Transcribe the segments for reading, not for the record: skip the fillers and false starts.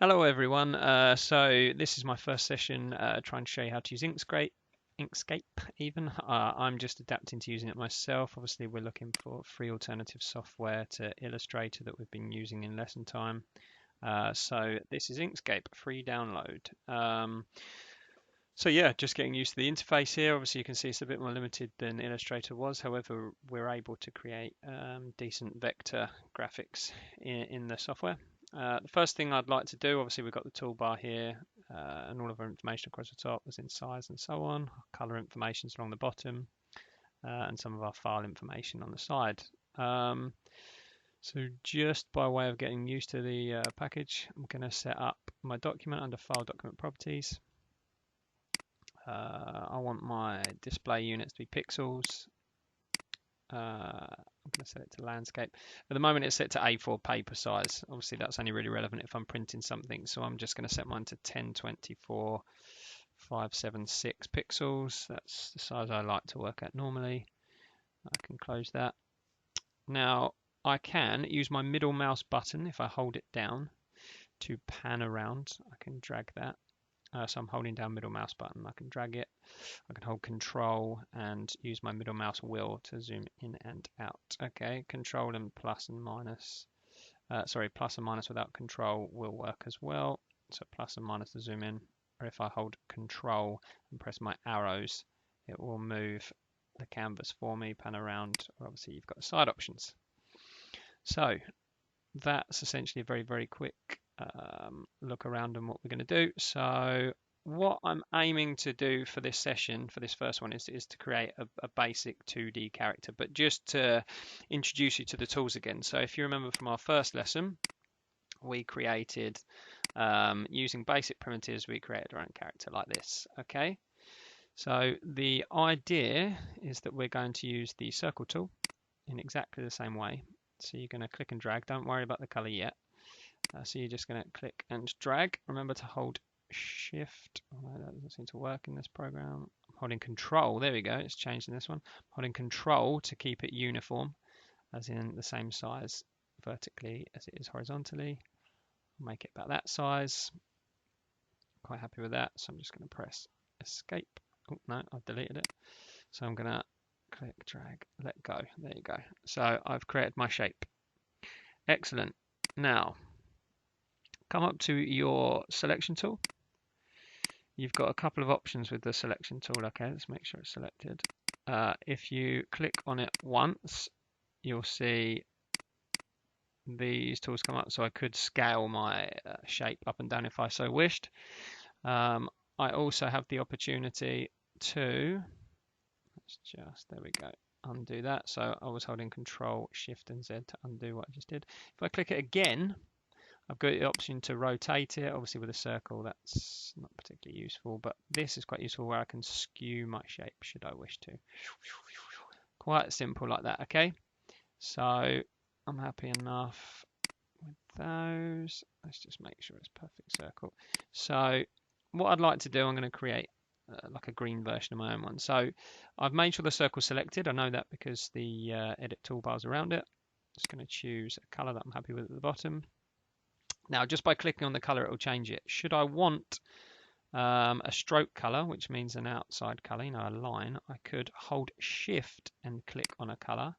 Hello everyone. So this is my first session trying to show you how to use Inkscape even. I'm just adapting to using it myself. Obviously we're looking for free alternative software to Illustrator that we've been using in lesson time. So this is Inkscape, free download. So yeah, just getting used to the interface here. Obviously you can see it's a bit more limited than Illustrator was. However, we're able to create decent vector graphics in the software. The first thing I'd like to do, obviously we've got the toolbar here and all of our information across the top as in size and so on, color information along the bottom and some of our file information on the side. So just by way of getting used to the package, I'm going to set up my document under File Document Properties. I want my display units to be pixels. I'm going to set it to landscape. At the moment it's set to A4 paper size. Obviously that's only really relevant if I'm printing something, so I'm just going to set mine to 1024 576 pixels. That's the size I like to work at normally. I can close that. Now I can use my middle mouse button if I hold it down to pan around. I can drag that. So I'm holding down middle mouse button. I can drag it. I can hold control and use my middle mouse wheel to zoom in and out. Okay, control and plus and minus. Plus and minus without control will work as well. So plus and minus to zoom in. Or if I hold control and press my arrows, it will move the canvas for me, pan around. Obviously you've got the side options. So that's essentially a very, very quick look around on what we're going to do. So what I'm aiming to do for this session, for this first one, is to create a basic 2D character, but just to introduce you to the tools again. So if you remember from our first lesson, we created, using basic primitives, we created our own character like this, okay? So the idea is that we're going to use the circle tool in exactly the same way. So you're going to click and drag, don't worry about the color yet. So you're just going to click and drag. Remember to hold shift. Oh, that doesn't seem to work in this program. I'm holding control. There we go. It's changed in this one. I'm holding control to keep it uniform, as in the same size vertically as it is horizontally. Make it about that size. Quite happy with that. So I'm just going to press escape. Oh, no, I've deleted it. So I'm going to click, drag, let go. There you go. So I've created my shape. Excellent. Now, come up to your selection tool. You've got a couple of options with the selection tool. Okay, let's make sure it's selected. If you click on it once, you'll see these tools come up. So I could scale my shape up and down if I so wished. I also have the opportunity to, there we go, undo that. So I was holding Control, Shift and Z to undo what I just did. If I click it again, I've got the option to rotate it. Obviously with a circle that's not particularly useful, but this is quite useful where I can skew my shape should I wish to. Quite simple like that, okay? So I'm happy enough with those. Let's just make sure it's perfect circle. So what I'd like to do, I'm going to create like a green version of my own one. So I've made sure the circle's selected. I know that because the edit toolbar's around it. Just going to choose a color that I'm happy with at the bottom. Now, just by clicking on the color, it will change it. Should I want a stroke color, which means an outside color, a line, I could hold shift and click on a color.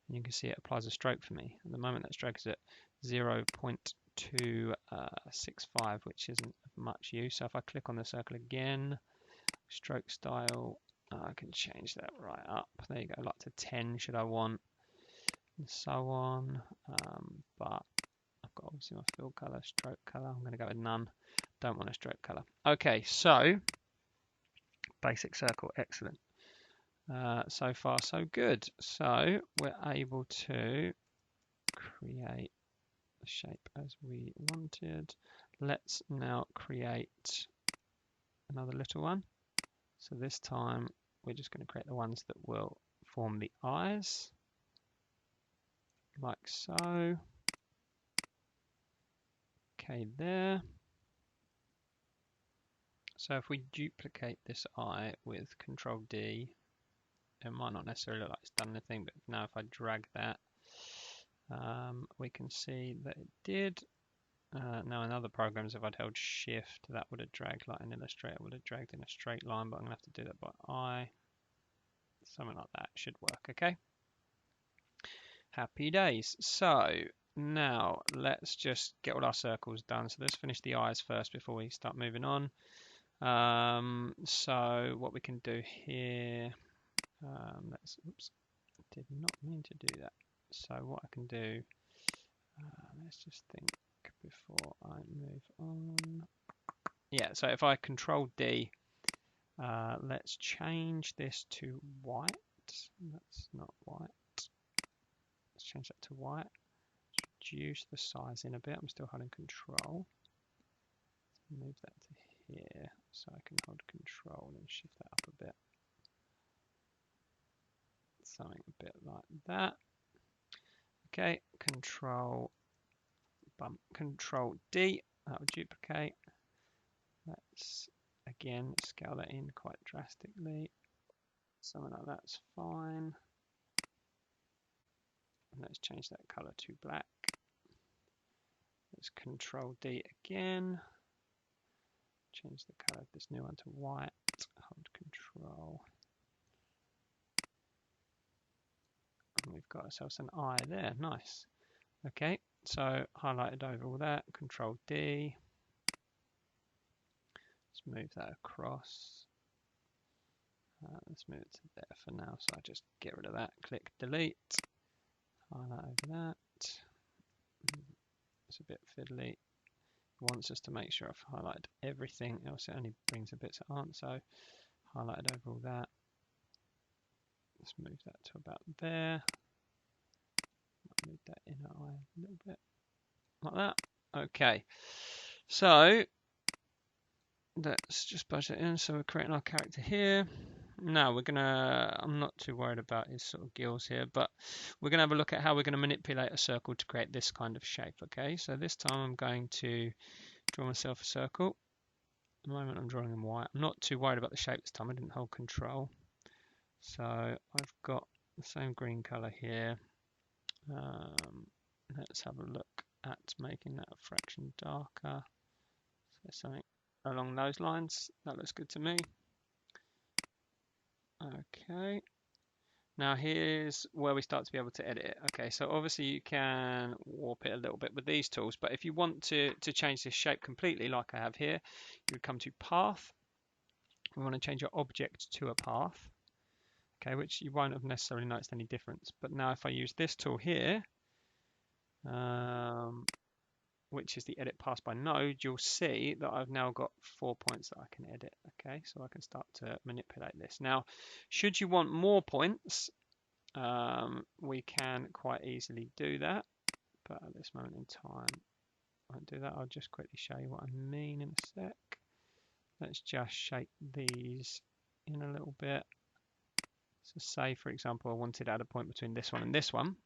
And you can see it applies a stroke for me. At the moment, that stroke is at 0.265, which isn't much use. So if I click on the circle again, stroke style, I can change that right up. There you go, like to 10 should I want, and so on. But I've got obviously my fill color, stroke color. I'm going to go with none. Don't want a stroke color. Okay, so basic circle, excellent. So far, so good. So we're able to create the shape as we wanted. Let's now create another little one. So this time we're just going to create the ones that will form the eyes, like so. Okay, there. So if we duplicate this eye with Control D, it might not necessarily look like it's done anything, but now if I drag that, we can see that it did. Now in other programs, if I'd held shift, that would have dragged, like an Illustrator would have dragged in a straight line, but I'm going to have to do that by eye. Something like that should work, okay? Happy days. So now let's just get all our circles done. So let's finish the eyes first before we start moving on. So what we can do here, oops, did not mean to do that. So what I can do, let's just think before I move on. Yeah, so if I Control D, let's change this to white. That's not white. Let's change that to white. Reduce the size in a bit. I'm still holding Control. Move that to here, so I can hold Control and shift that up a bit. Something a bit like that. Okay, Control D. That will duplicate. Let's again scale that in quite drastically. Something like that's fine. And let's change that color to black. Let's Control D again. Change the color of this new one to white. Hold Control. And we've got ourselves an eye there. Nice. Okay, so highlighted over all that. Control D. Let's move that across. Let's move it to there for now. So I just get rid of that. Click Delete. Highlight over that. It's a bit fiddly. It wants us to make sure I've highlighted everything, else it only brings the bits that aren't. So highlighted over all that. Let's move that to about there. Move that inner eye a little bit like that. Okay, so let's just budge that in. So we're creating our character here. Now we're gonna, I'm not too worried about his sort of gills here, but we're gonna have a look at how we're gonna manipulate a circle to create this kind of shape. Okay, so this time I'm going to draw myself a circle. At the moment I'm drawing in white. I'm not too worried about the shape this time. I didn't hold Control. So I've got the same green color here. Let's have a look at making that a fraction darker. So something along those lines. That looks good to me. Okay. Now here's where we start to be able to edit it. Okay, so obviously you can warp it a little bit with these tools, but if you want to change this shape completely, like I have here, you would come to Path. We want to change your object to a path. Okay, which you won't have necessarily noticed any difference. But now if I use this tool here, which is the edit pass by node, you'll see that I've now got 4 points that I can edit. Okay, so I can start to manipulate this. Now, should you want more points, we can quite easily do that. But at this moment in time, I won't do that. I'll just quickly show you what I mean in a sec. Let's just shape these in a little bit. So say, for example, I wanted to add a point between this one and this one.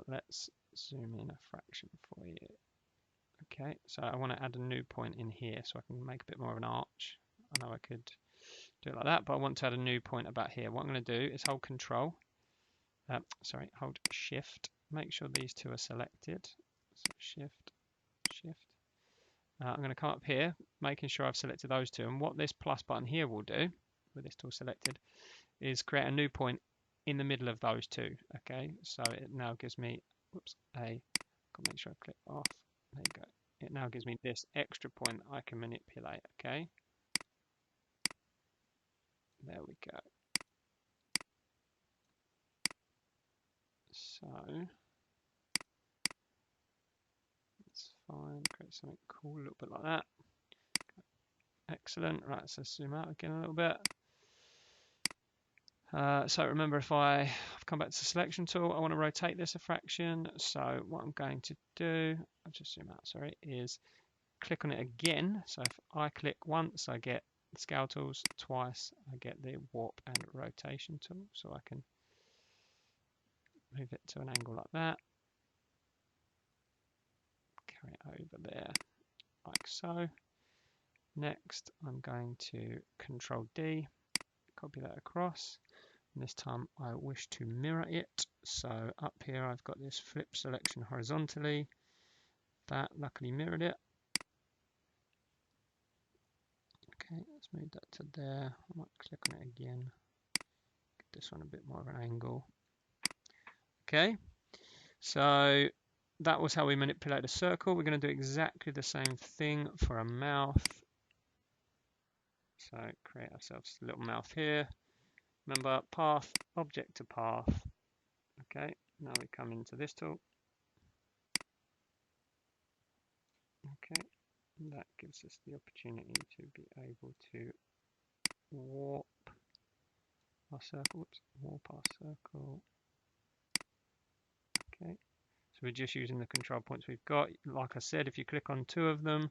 Let's zoom in a fraction for you. Okay, so I want to add a new point in here so I can make a bit more of an arch. I know I could do it like that, but I want to add a new point about here. What I'm going to do is hold Control, hold Shift. Make sure these two are selected. So Shift, Shift. I'm going to come up here, making sure I've selected those two. And what this plus button here will do, with this tool selected, is create a new point in the middle of those two. Okay, so it now gives me, gotta make sure I click off. There you go. It now gives me this extra point I can manipulate. Okay, there we go. So it's fine. Create something cool, a little bit like that. Excellent. Right, so zoom out again a little bit. So remember, if I've come back to the selection tool, I want to rotate this a fraction. So what I'm going to do, I'll just zoom out, sorry, is click on it again. So if I click once, I get the scale tools. Twice, I get the warp and rotation tool. So I can move it to an angle like that. Carry it over there, like so. Next, I'm going to Control D, copy that across. And this time I wish to mirror it. So up here I've got this flip selection horizontally. that. Luckily mirrored it. Okay, let's move that to there. I might click on it again. Get this one a bit more of an angle. Okay, so that was how we manipulate a circle. We're going to do exactly the same thing for a mouth. So create ourselves a little mouth here. Remember, path, object to path. Okay, now we come into this tool. Okay, and that gives us the opportunity to be able to warp our circle. Warp our circle. Okay, so we're just using the control points we've got. Like I said, if you click on 2 of them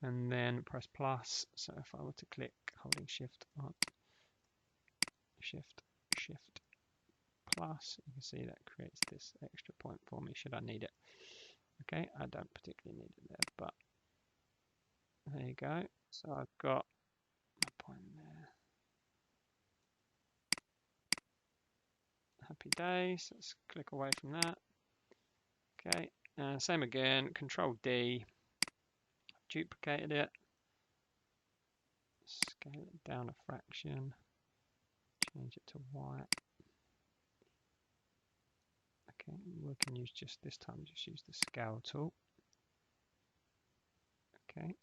and then press plus, so if I were to click holding shift on shift plus, you can see that creates this extra point for me should I need it. Okay, I don't particularly need it there, but there you go. So I've got my point there. Happy days. Let's click away from that. Okay, same again, Control D, duplicated it, scale it down a fraction, change it to white. Okay, we can use just this time, just use the scale tool. Okay.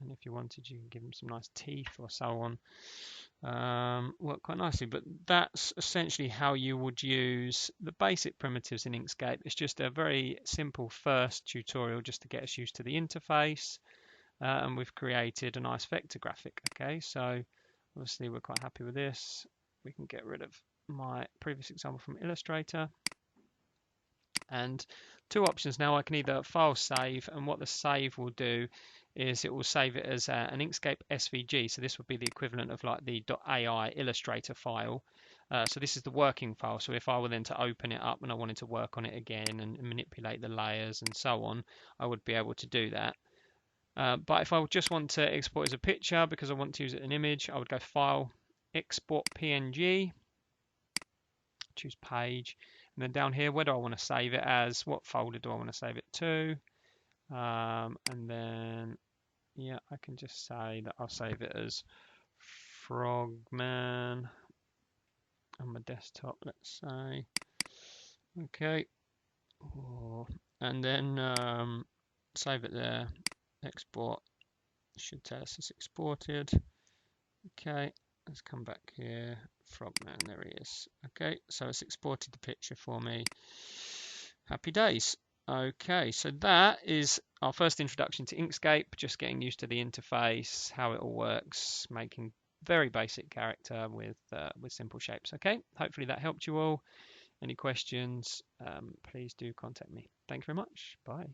And if you wanted, you can give them some nice teeth or so on. Work quite nicely, but that's essentially how you would use the basic primitives in Inkscape. It's just a very simple first tutorial just to get us used to the interface, and we've created a nice vector graphic. Okay, so obviously we're quite happy with this. We can get rid of my previous example from Illustrator, and 2 options now. I can either file save, and what the save will do is it will save it as an Inkscape SVG. So this would be the equivalent of like the .ai Illustrator file. So this is the working file. So if I were then to open it up and I wanted to work on it again and manipulate the layers and so on, I would be able to do that. But if I just want to export as a picture because I want to use it as an image, I would go File, Export PNG, choose Page, and then down here, where do I want to save it as? What folder do I want to save it to? And then, yeah, I can just say that I'll save it as Frogman on my desktop, let's say. Okay. And then save it there. Export. Should tell us it's exported. Okay. Let's come back here. Frogman, there he is. Okay, so it's exported the picture for me. Happy days. Okay, so that is our first introduction to Inkscape, just getting used to the interface, how it all works, making very basic character with simple shapes. Okay, hopefully that helped you all. Any questions, please do contact me. Thank you very much. Bye.